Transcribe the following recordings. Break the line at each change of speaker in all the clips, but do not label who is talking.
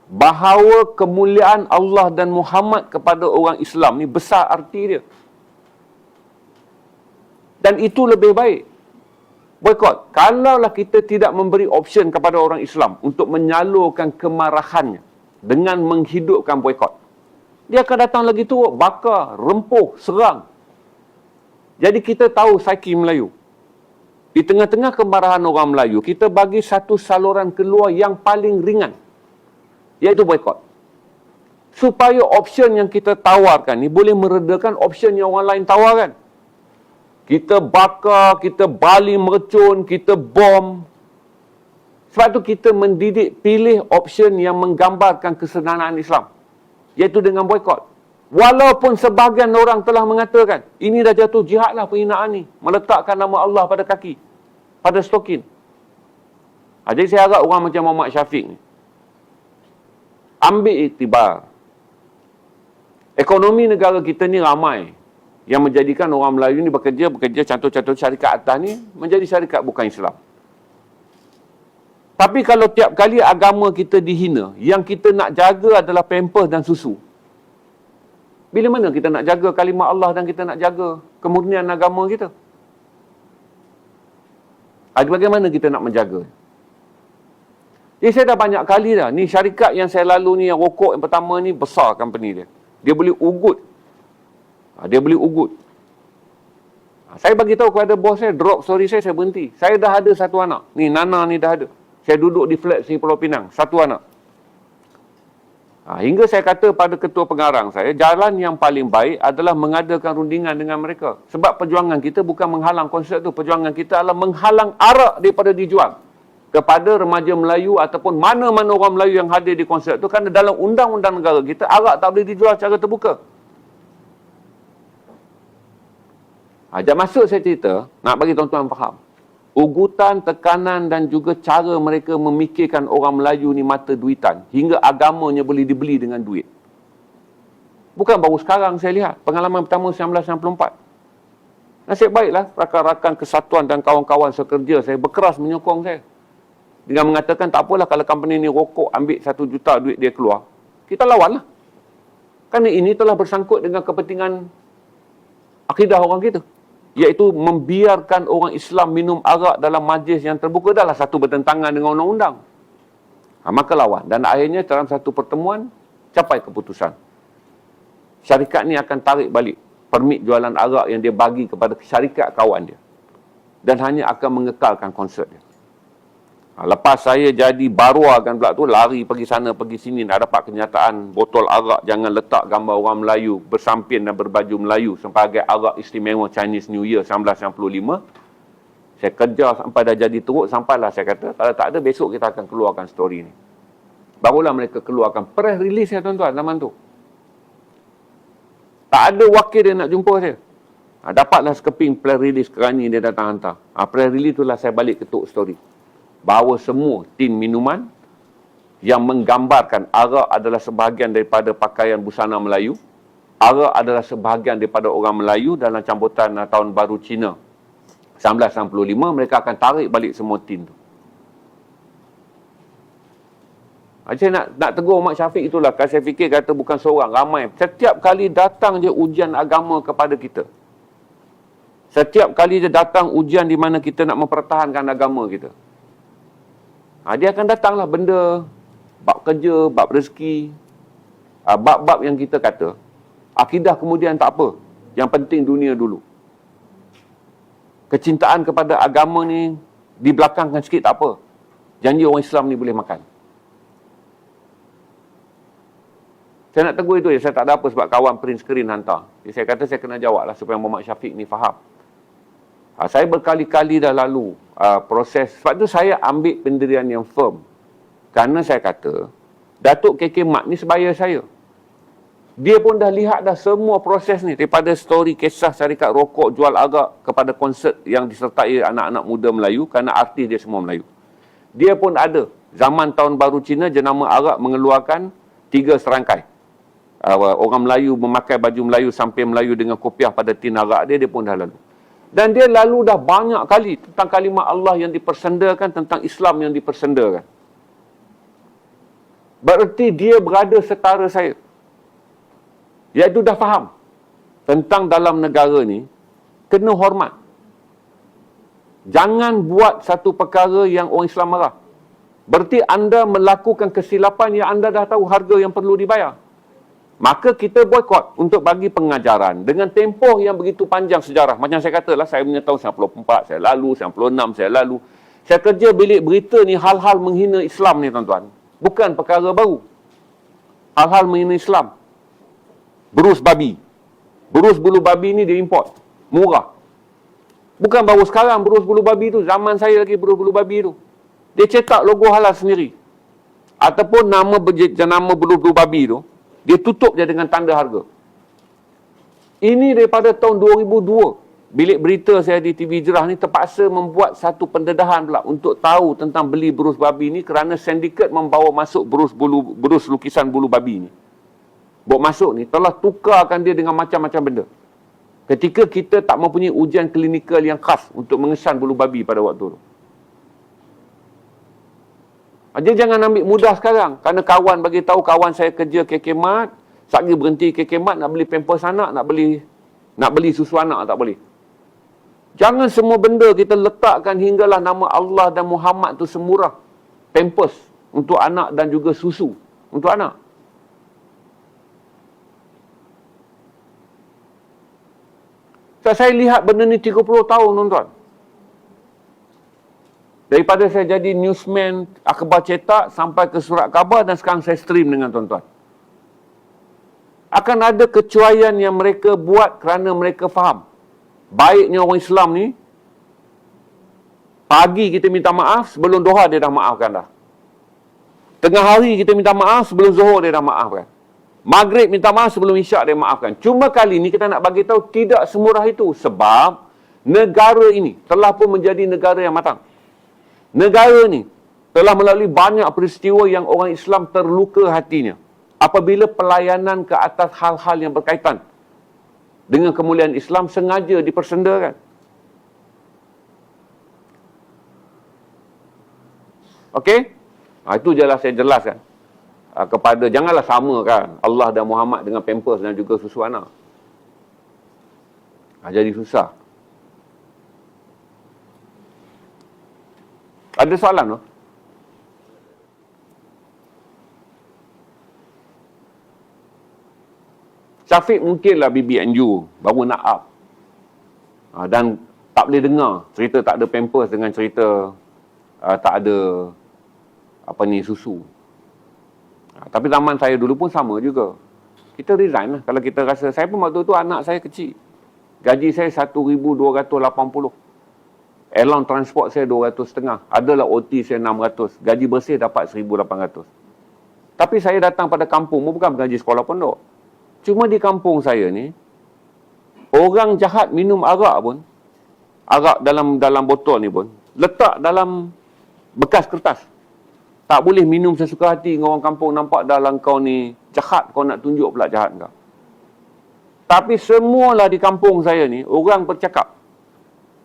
bahawa kemuliaan Allah dan Muhammad kepada orang Islam ni besar arti dia. Dan itu lebih baik. Boykot. Kalaulah kita tidak memberi option kepada orang Islam untuk menyalurkan kemarahannya dengan menghidupkan boykot, dia akan datang lagi teruk, bakar, rempuh, serang. Jadi kita tahu saiki Melayu. Di tengah-tengah kemarahan orang Melayu, kita bagi satu saluran keluar yang paling ringan, iaitu boykot. Supaya option yang kita tawarkan ni boleh meredakan option yang orang lain tawarkan. Kita bakar, kita bali mercun, kita bom. Sebab tu kita mendidik pilih option yang menggambarkan kesenangan Islam, iaitu dengan boykot. Walaupun sebahagian orang telah mengatakan, ini dah jatuh jihad lah penghinaan ni. Meletakkan nama Allah pada kaki, pada stokin. Jadi saya harap orang macam Muhammad Syafiq ni ambil iktibar. Ekonomi negara kita ni ramai yang menjadikan orang Melayu ni bekerja cantul-cantul syarikat atas ni menjadi syarikat bukan Islam. Tapi kalau tiap kali agama kita dihina, yang kita nak jaga adalah pampers dan susu. Bila mana kita nak jaga kalimah Allah dan kita nak jaga kemurnian agama kita? Bagaimana kita nak menjaga? Jadi saya dah banyak kali dah. Ni syarikat yang saya lalu ni, yang rokok yang pertama ni, besar company dia. Dia boleh ugut. Dia boleh ugut. Saya bagi tahu kepada bos saya, drop story saya berhenti. Saya dah ada satu anak. Ni Nana ni dah ada. Saya duduk di flat di Pulau Pinang. Satu anak. Hingga saya kata pada ketua pengarang saya, jalan yang paling baik adalah mengadakan rundingan dengan mereka. Sebab perjuangan kita bukan menghalang konsert tu. Perjuangan kita adalah menghalang arak daripada dijual kepada remaja Melayu ataupun mana-mana orang Melayu yang hadir di konsert tu. Kerana dalam undang-undang negara kita, arak tak boleh dijual secara terbuka. Maksud saya cerita, nak bagi tuan-tuan faham. Ugutan, tekanan dan juga cara mereka memikirkan orang Melayu ni mata duitan. Hingga agamanya boleh dibeli dengan duit. Bukan baru sekarang saya lihat. Pengalaman pertama 1994. Nasib baiklah rakan-rakan kesatuan dan kawan-kawan sekerja saya berkeras menyokong saya. Dengan mengatakan tak apalah kalau company ni rokok ambil 1 juta duit dia keluar. Kita lawanlah. Kerana ini telah bersangkut dengan kepentingan akidah orang kita. Iaitu membiarkan orang Islam minum arak dalam majlis yang terbuka adalah satu bertentangan dengan undang-undang. Maka lawan. Dan akhirnya dalam satu pertemuan, capai keputusan. Syarikat ni akan tarik balik permit jualan arak yang dia bagi kepada syarikat kawan dia. Dan hanya akan mengekalkan konsert dia. Lepas saya jadi baruakan pula tu, lari pergi sana pergi sini, nak dapat kenyataan botol arak jangan letak gambar orang Melayu bersampin dan berbaju Melayu sebagai arak istimewa Chinese New Year 1995. Saya kejar sampai dah jadi teruk, sampailah saya kata kalau tak ada besok kita akan keluarkan story ni. Barulah mereka keluarkan press release ya tuan-tuan zaman tu. Tak ada wakil dia nak jumpa saya. Dapatlah sekeping press release kerani dia datang hantar. Press release itulah saya balik ketuk story. Bahawa semua tin minuman yang menggambarkan arak adalah sebahagian daripada pakaian busana Melayu. Arak adalah sebahagian daripada orang Melayu dalam sambutan Tahun Baru Cina 1965. Mereka akan tarik balik semua tin tu. Saya nak tegur Mak Syafiq itulah. Kalau saya fikir kata bukan seorang, ramai. Setiap kali datang je ujian agama kepada kita. Setiap kali je datang ujian di mana kita nak mempertahankan agama kita. Dia akan datanglah benda bab kerja, bab rezeki, bab-bab yang kita kata akidah kemudian tak apa, yang penting dunia dulu. Kecintaan kepada agama ni dibelakangkan sikit tak apa, janji orang Islam ni boleh makan. Saya nak tegur itu, saya tak ada apa sebab kawan print screen hantar. Jadi saya kata saya kena jawab lah supaya Muhammad Syafiq ni faham. Saya berkali-kali dah lalu proses. Sebab tu saya ambil pendirian yang firm. Kerana saya kata, Datuk KK Mat ni sebaya saya. Dia pun dah lihat dah semua proses ni. Daripada story kisah syarikat rokok jual arak kepada konsert yang disertai anak-anak muda Melayu. Kerana artis dia semua Melayu. Dia pun ada. Zaman Tahun Baru Cina, jenama arak mengeluarkan 3 serangkai. Orang Melayu memakai baju Melayu, samping Melayu dengan kopiah pada tin arak dia, dia pun dah lalu. Dan dia lalu dah banyak kali tentang kalimah Allah yang dipersendakan, tentang Islam yang dipersendakan. bererti dia berada setara saya. Iaitu dah faham tentang dalam negara ni kena hormat. Jangan buat satu perkara yang orang Islam marah. Berarti anda melakukan kesilapan yang anda dah tahu harga yang perlu dibayar. Maka kita boikot untuk bagi pengajaran dengan tempoh yang begitu panjang sejarah. Macam saya katalah, saya punya tahun 94, saya lalu, 96, saya lalu. Saya kerja bilik berita ni hal-hal menghina Islam ni tuan-tuan. Bukan perkara baru. Hal-hal menghina Islam. Berus babi. Berus bulu babi ni dia import. Murah. Bukan baru sekarang berus bulu babi tu. Zaman saya lagi berus bulu babi tu. Dia cetak logo halal sendiri. Ataupun nama bulu bulu babi tu, dia tutup je dengan tanda harga. Ini daripada tahun 2002. Bilik berita saya di TV Jerah ni terpaksa membuat satu pendedahan pula untuk tahu tentang beli berus babi ni kerana sindiket membawa masuk berus lukisan bulu babi ni. Bawa masuk ni telah tukarkan dia dengan macam-macam benda. Ketika kita tak mempunyai ujian klinikal yang khas untuk mengesan bulu babi pada waktu tu. Dia jangan ambil mudah sekarang. Kerana kawan bagi tahu, kawan saya kerja KK Mart, satgi berhenti KK Mart nak beli pampers anak, nak beli susu anak, tak boleh. Jangan semua benda kita letakkan hinggalah nama Allah dan Muhammad tu semurah. Pampers untuk anak dan juga susu untuk anak. Saya lihat benda ni 30 tahun tuan-tuan. Daripada saya jadi newsman, akhbar cetak, sampai ke surat khabar dan sekarang saya stream dengan tuan-tuan. Akan ada kecuaian yang mereka buat kerana mereka faham. Baiknya orang Islam ni, pagi kita minta maaf, sebelum duha dia dah maafkan dah. Tengah hari kita minta maaf, sebelum zuhur dia dah maafkan. Maghrib minta maaf, sebelum isyak dia maafkan. Cuma kali ni kita nak bagi tahu tidak semurah itu. Sebab negara ini telah pun menjadi negara yang matang. Negara ni telah melalui banyak peristiwa yang orang Islam terluka hatinya apabila pelayanan ke atas hal-hal yang berkaitan dengan kemuliaan Islam sengaja dipersendakan. Okey? Itu jelas saya jelaskan. Kepada, janganlah samakan Allah dan Muhammad dengan pampers dan juga susu anak. Jadi susah. Ada soalan tu? Syafiq mungkinlah BBNU baru nak up. Dan tak boleh dengar cerita tak ada pampers dengan cerita tak ada susu. Tapi zaman saya dulu pun sama juga. Kita resign lah kalau kita rasa. Saya pun waktu tu anak saya kecil. Gaji saya 1,280. Allowance transport saya 200.5. Adalah OT saya 600. Gaji bersih dapat 1,800. Tapi saya datang pada kampung, bukan gaji sekolah pondok. Cuma di kampung saya ni, orang jahat minum arak pun, arak dalam botol ni pun, letak dalam bekas kertas. Tak boleh minum sesuka hati dengan orang kampung. Nampak dalam kau ni jahat, kau nak tunjuk pula jahat kau. Tapi semualah di kampung saya ni, orang bercakap.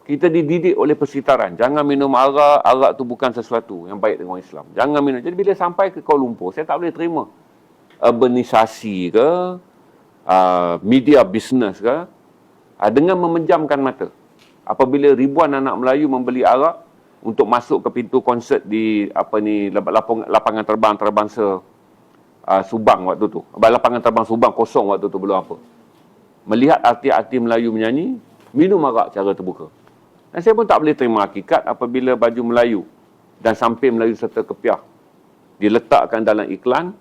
Kita dididik oleh persekitaran. Jangan minum arak. Arak tu bukan sesuatu yang baik dengan Islam. Jangan minum. Jadi bila sampai ke Kuala Lumpur, saya tak boleh terima urbanisasi ke, media business ke, dengan memejamkan mata. Apabila ribuan anak Melayu membeli arak untuk masuk ke pintu konsert di lapangan terbang antarabangsa Subang waktu tu. Lapangan terbang Subang kosong waktu tu, belum apa. Melihat artis-artis Melayu menyanyi, minum arak secara terbuka. Dan saya pun tak boleh terima hakikat apabila baju Melayu dan samping Melayu serta kepiah diletakkan dalam iklan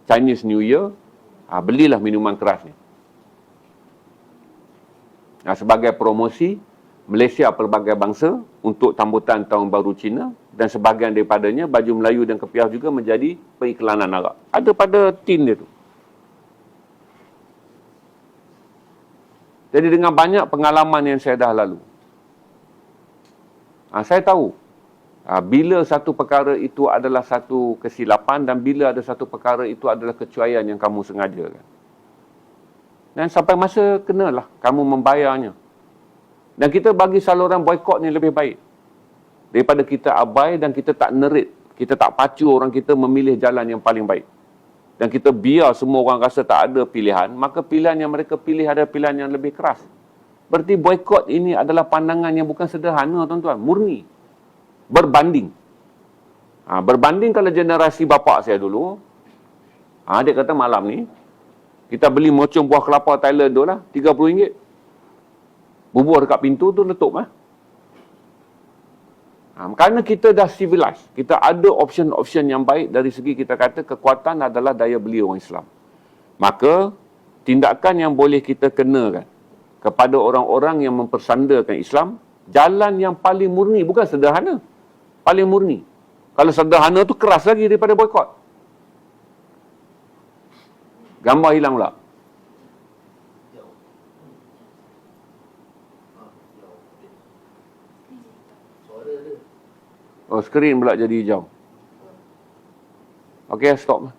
Chinese New Year, belilah minuman keras ni. Sebagai promosi Malaysia pelbagai bangsa untuk sambutan Tahun Baru Cina, dan sebahagian daripadanya baju Melayu dan kepiah juga menjadi periklanan arak. Ada pada tin dia tu. Jadi dengan banyak pengalaman yang saya dah lalu, saya tahu bila satu perkara itu adalah satu kesilapan dan bila ada satu perkara itu adalah kecuaian yang kamu sengajakan. Dan sampai masa kenalah kamu membayarnya. Dan kita bagi saluran boikot ni lebih baik daripada kita abai dan kita tak nerit, kita tak pacu orang kita memilih jalan yang paling baik. dan kita biar semua orang rasa tak ada pilihan, maka pilihan yang mereka pilih adalah pilihan yang lebih keras. Berarti boikot ini adalah pandangan yang bukan sederhana, tuan-tuan. Murni. Berbanding. Berbanding kalau generasi bapa saya dulu, dia kata malam ni, kita beli mocong buah kelapa Thailand tu lah, RM30. Bubur dekat pintu tu letup lah. Kerana kita dah civilized, kita ada option-option yang baik dari segi kita kata kekuatan adalah daya beli orang Islam. Maka, tindakan yang boleh kita kenakan kepada orang-orang yang mempersandakan Islam, jalan yang paling murni, bukan sederhana, paling murni. Kalau sederhana tu keras lagi daripada boikot. Gambar hilang pula. Oh, skrin pula jadi hijau. Okey, stop.